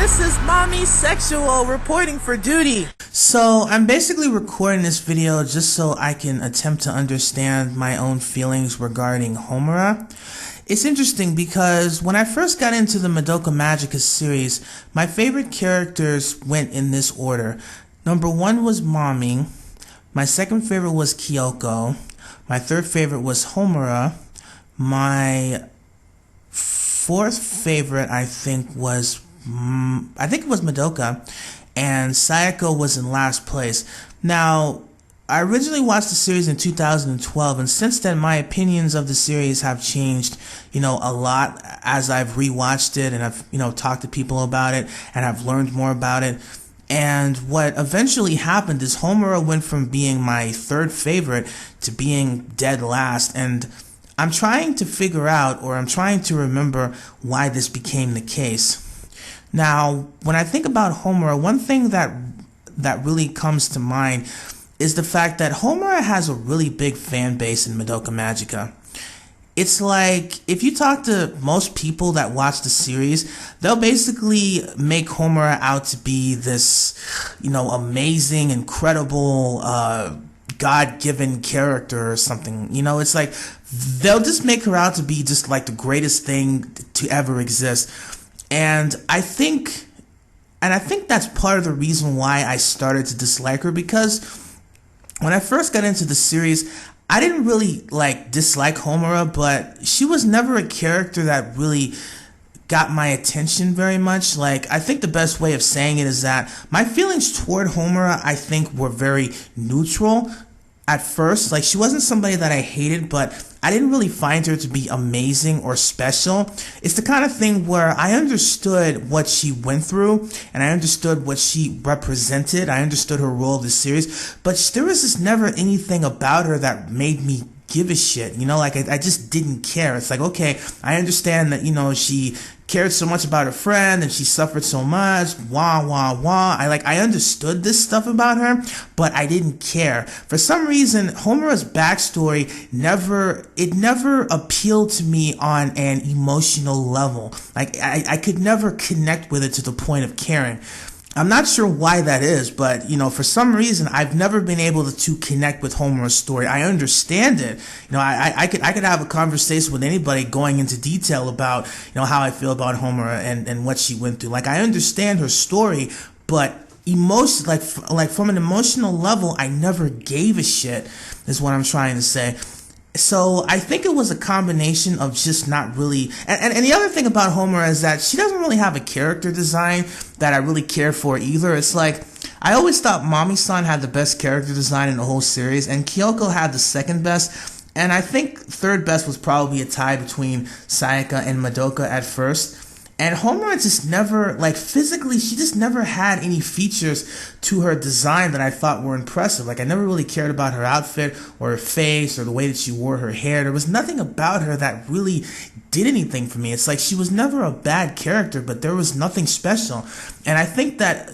This is Mommy Sexual reporting for duty. So I'm basically recording this video just so I can attempt to understand my own feelings regarding Homura. It's interesting because when I first got into the Madoka Magica series, my favorite characters went in this order. Number 1 was Mommy. My second favorite was Kyoko. My third favorite was Homura. My fourth favorite, I think it was Madoka, and Sayaka was in last place. Now, I originally watched the series in 2012, and since then my opinions of the series have changed, a lot as I've rewatched it and I've, talked to people about it and I've learned more about it. And what eventually happened is Homura went from being my third favorite to being dead last, and I'm trying to figure out, or I'm trying to remember why this became the case. Now, when I think about Homura, one thing that really comes to mind is the fact that Homura has a really big fan base in Madoka Magica. It's like, if you talk to most people that watch the series, they'll basically make Homura out to be this, amazing, incredible, God-given character or something. It's like, they'll just make her out to be just like the greatest thing to ever exist. And I think that's part of the reason why I started to dislike her, because when I first got into the series, I didn't really dislike Homura, but she was never a character that really got my attention very much. I think the best way of saying it is that my feelings toward Homura, I think, were very neutral at first. She wasn't somebody that I hated, but I didn't really find her to be amazing or special. It's the kind of thing where I understood what she went through, and I understood what she represented. I understood her role in the series, but there was just never anything about her that made me give a shit. I just didn't care. It's like, okay, I understand that, she cared so much about her friend and she suffered so much, wah, wah, wah. I understood this stuff about her, but I didn't care. For some reason, Homura's backstory never appealed to me on an emotional level. I could never connect with it to the point of caring. I'm not sure why that is, but, for some reason, I've never been able to connect with Homura's story. I understand it. I could have a conversation with anybody going into detail about, how I feel about Homura and what she went through. I understand her story, but emotion, from an emotional level, I never gave a shit, is what I'm trying to say. So I think it was a combination of just not really, and the other thing about Homura is that she doesn't really have a character design that I really care for either. It's like, I always thought Mami-san had the best character design in the whole series, and Kyoko had the second best, and I think third best was probably a tie between Sayaka and Madoka at first. And Homura just never, physically, she just never had any features to her design that I thought were impressive. I never really cared about her outfit or her face or the way that she wore her hair. There was nothing about her that really did anything for me. It's like she was never a bad character, but there was nothing special. And I think that,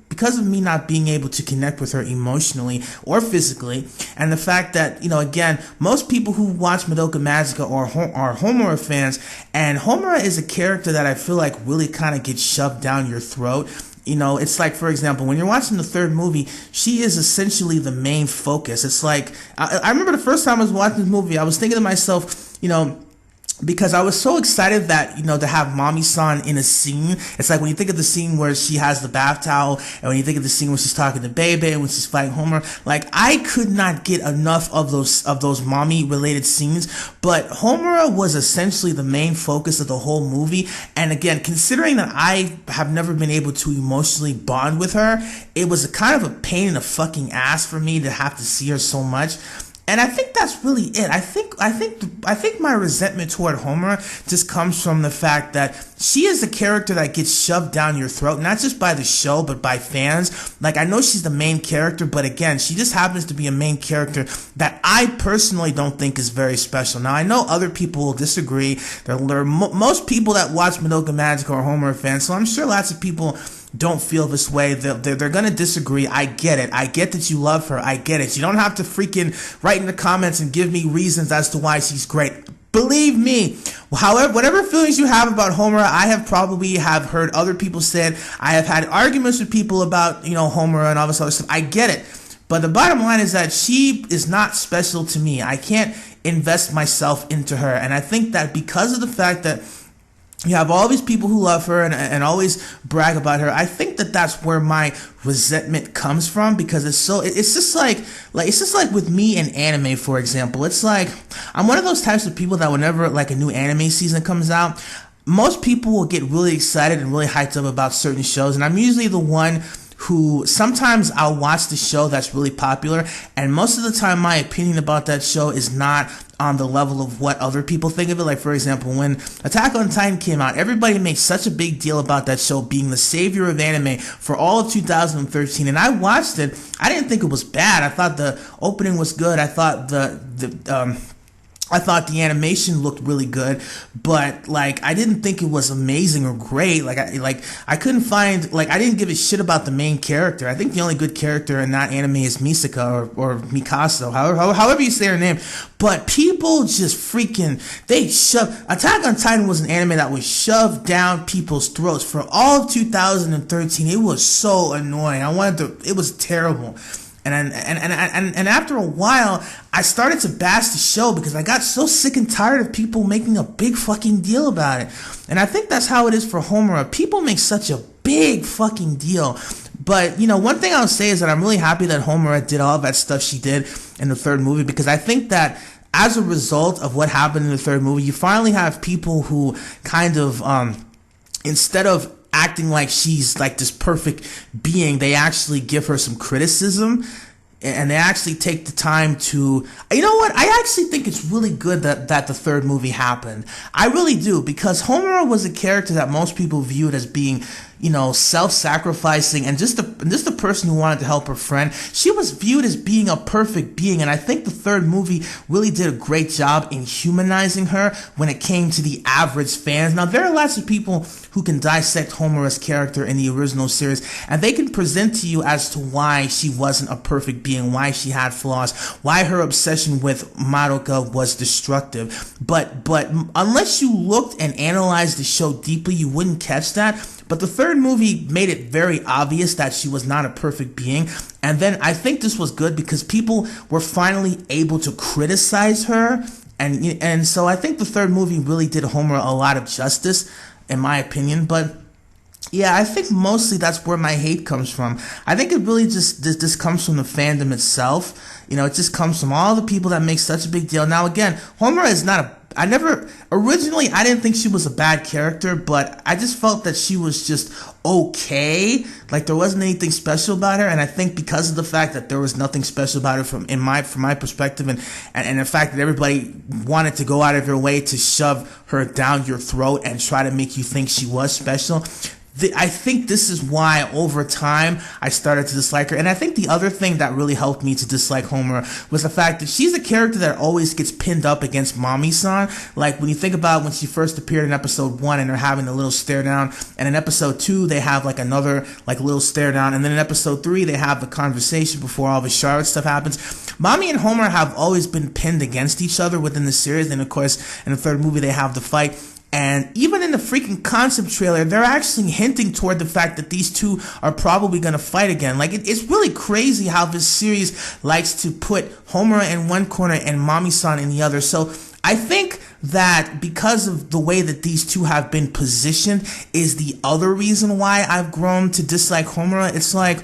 because of me not being able to connect with her emotionally or physically, and the fact that, again, most people who watch Madoka Magica are Homura fans, and Homura is a character that I feel like really kind of gets shoved down your throat. It's like, for example, when you're watching the third movie, she is essentially the main focus. It's like, I remember the first time I was watching this movie, I was thinking to myself, because I was so excited that, to have Mami-san in a scene. It's like when you think of the scene where she has the bath towel, and when you think of the scene where she's talking to Bebe and when she's fighting Homer, I could not get enough of those mommy-related scenes, but Homura was essentially the main focus of the whole movie. And again, considering that I have never been able to emotionally bond with her, it was a kind of a pain in the fucking ass for me to have to see her so much. And I think that's really it. I think my resentment toward Homura just comes from the fact that she is a character that gets shoved down your throat, not just by the show, but by fans. I know she's the main character, but again, she just happens to be a main character that I personally don't think is very special. Now, I know other people will disagree. Most people that watch Madoka Magica are Homura fans, so I'm sure lots of people don't feel this way. They're gonna disagree. I get it. I get that you love her. I get it. You don't have to freaking write in the comments and give me reasons as to why she's great. Believe me. However, whatever feelings you have about Homura, I have probably have heard other people say it. I have had arguments with people about, Homura and all this other stuff. I get it. But the bottom line is that she is not special to me. I can't invest myself into her. And I think that because of the fact that you have all these people who love her and always brag about her, I think that that's where my resentment comes from, because it's just like with me and anime, for example. It's like, I'm one of those types of people that whenever like a new anime season comes out, most people will get really excited and really hyped up about certain shows, and I'm usually the one who sometimes I'll watch the show that's really popular, and most of the time my opinion about that show is not on the level of what other people think of it. Like, for example, when Attack on Titan came out, everybody made such a big deal about that show being the savior of anime for all of 2013, and I watched it. I didn't think it was bad. I thought the opening was good. I thought I thought the animation looked really good, but like I didn't think it was amazing or great. I couldn't find, like, I didn't give a shit about the main character. I think the only good character in that anime is Misaka or Mikasa, however you say her name. But people just they Attack on Titan was an anime that was shoved down people's throats for all of 2013. It was so annoying. It was terrible. And after a while, I started to bash the show because I got so sick and tired of people making a big fucking deal about it. And I think that's how it is for Homura. People make such a big fucking deal. But, one thing I'll say is that I'm really happy that Homura did all that stuff she did in the third movie, because I think that as a result of what happened in the third movie, you finally have people who kind of, instead of acting like she's like this perfect being, they actually give her some criticism, and they actually take the time to, I actually think it's really good that the third movie happened. I really do, because Homura was a character that most people viewed as being, self-sacrificing and just a person who wanted to help her friend. She was viewed as being a perfect being, and I think the third movie really did a great job in humanizing her when it came to the average fans. Now, there are lots of people who can dissect Homura's character in the original series, and they can present to you as to why she wasn't a perfect being, why she had flaws, why her obsession with Madoka was destructive. But unless you looked and analyzed the show deeply, you wouldn't catch that. But the third movie made it very obvious that she was not a perfect being. And then I think this was good because people were finally able to criticize her. And so I think the third movie really did Homura a lot of justice, in my opinion. But yeah, I think mostly that's where my hate comes from. I think it really just this comes from the fandom itself. It just comes from all the people that make such a big deal. Now, again, Homura is not originally I didn't think she was a bad character, but I just felt that she was just okay. Like, there wasn't anything special about her, and I think because of the fact that there was nothing special about her from my perspective, and the fact that everybody wanted to go out of their way to shove her down your throat and try to make you think she was special, I think this is why over time I started to dislike her. And I think the other thing that really helped me to dislike Homura was the fact that she's a character that always gets pinned up against Mami-san. Like, when you think about when she first appeared in episode 1 and they're having a little stare down, and in episode 2 they have like another like little stare down, and then in episode 3 they have the conversation before all the Charlotte stuff happens. Mami and Homura have always been pinned against each other within the series, and of course in the third movie they have the fight. And even in the freaking concept trailer, they're actually hinting toward the fact that these two are probably going to fight again. Like, it's really crazy how this series likes to put Homura in one corner and Mami-san in the other. So I think that because of the way that these two have been positioned is the other reason why I've grown to dislike Homura. It's like,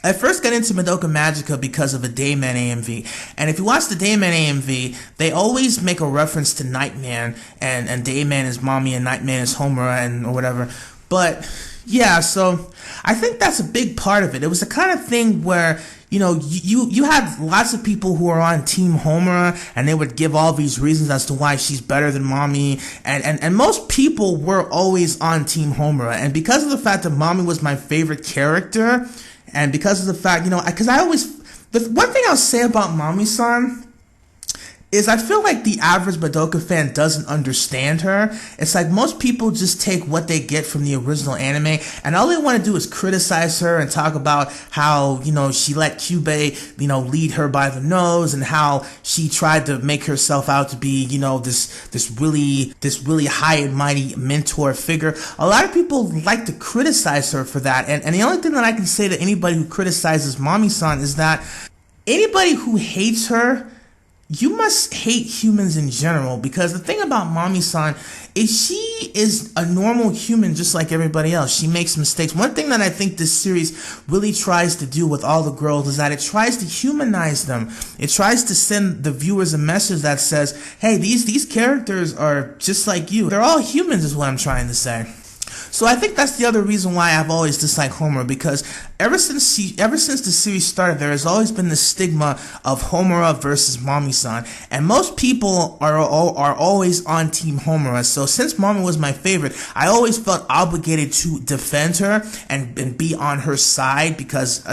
I first got into Madoka Magica because of a Dayman AMV. And if you watch the Dayman AMV, they always make a reference to Nightman, and Dayman is Mami and Nightman is Homura or whatever. But yeah, so I think that's a big part of it. It was the kind of thing where, you had lots of people who are on Team Homura, and they would give all these reasons as to why she's better than Mami, and most people were always on Team Homura. And because of the fact that Mami was my favorite character, and because of the fact, because the one thing I'll say about Mami-san is I feel like the average Madoka fan doesn't understand her. It's like most people just take what they get from the original anime, and all they want to do is criticize her and talk about how, you know, she let Kyubey, you know, lead her by the nose, and how she tried to make herself out to be, you know, this really high and mighty mentor figure. A lot of people like to criticize her for that, and the only thing that I can say to anybody who criticizes Mami-san is that anybody who hates her, you must hate humans in general, because the thing about Mami-san is she is a normal human just like everybody else. She makes mistakes. One thing that I think this series really tries to do with all the girls is that it tries to humanize them. It tries to send the viewers a message that says, hey, these characters are just like you. They're all humans is what I'm trying to say. So I think that's the other reason why I've always disliked Homura, because ever since the series started, there has always been the stigma of Homura versus Mami-san, and most people are always on Team Homura. So since Mami was my favorite, I always felt obligated to defend her and be on her side, because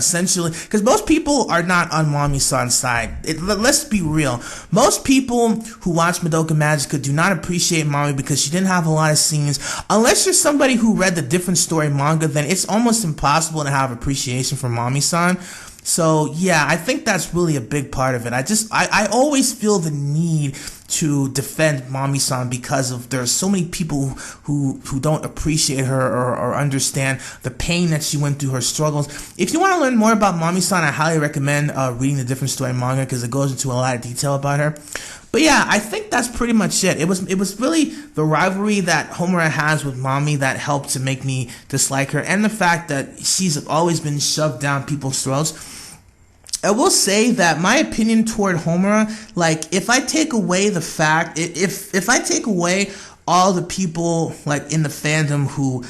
most people are not on Mami-san's side. Let's be real. Most people who watch Madoka Magica do not appreciate Mami because she didn't have a lot of scenes. Unless you're somebody who read the different story manga, then it's almost impossible to have appreciation for Mami-san. So yeah, I think that's really a big part of it. I always feel the need to defend Mami-san because of there's so many people who don't appreciate her or understand the pain that she went through, her struggles. If you want to learn more about Mami-san, I highly recommend reading the different story manga, because it goes into a lot of detail about her. But yeah, I think that's pretty much it. It was really the rivalry that Homura has with Mami that helped to make me dislike her, and the fact that she's always been shoved down people's throats. I will say that my opinion toward Homura, like, if I take away the fact, if I take away all the people like in the fandom who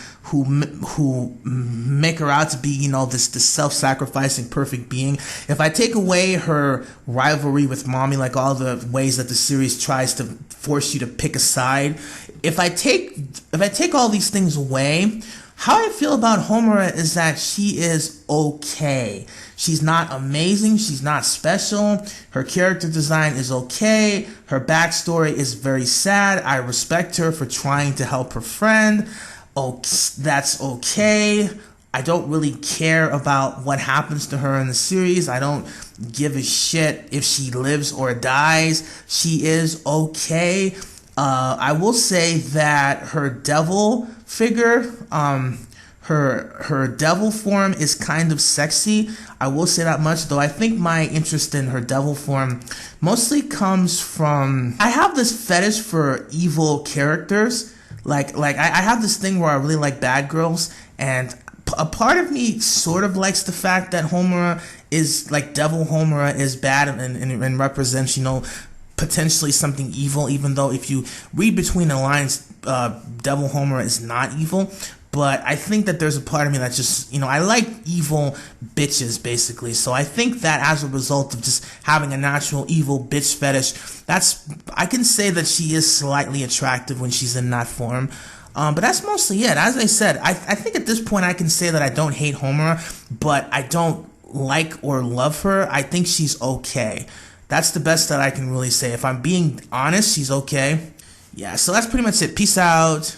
make her out to be, you know, this self-sacrificing perfect being, if I take away her rivalry with Mami, like all the ways that the series tries to force you to pick a side, if I take all these things away, how I feel about Homura is that she is okay. She's not amazing. She's not special. Her character design is okay. Her backstory is very sad. I respect her for trying to help her friend. Oh, that's okay. I don't really care about what happens to her in the series. I don't give a shit if she lives or dies. She is okay. I will say that her devil figure, her devil form is kind of sexy. I will say that much, though I think my interest in her devil form mostly comes from, I have this fetish for evil characters. Like I have this thing where I really like bad girls, and a part of me sort of likes the fact that Homura is, like, Devil Homura is bad and represents, you know, potentially something evil, even though if you read between the lines, Devil Homura is not evil. But I think that there's a part of me that just, you know, I like evil bitches, basically. So I think that as a result of just having a natural evil bitch fetish, I can say that she is slightly attractive when she's in that form. But that's mostly it. As I said, I think at this point I can say that I don't hate Homura, but I don't like or love her. I think she's okay. That's the best that I can really say. If I'm being honest, she's okay. Yeah, so that's pretty much it. Peace out.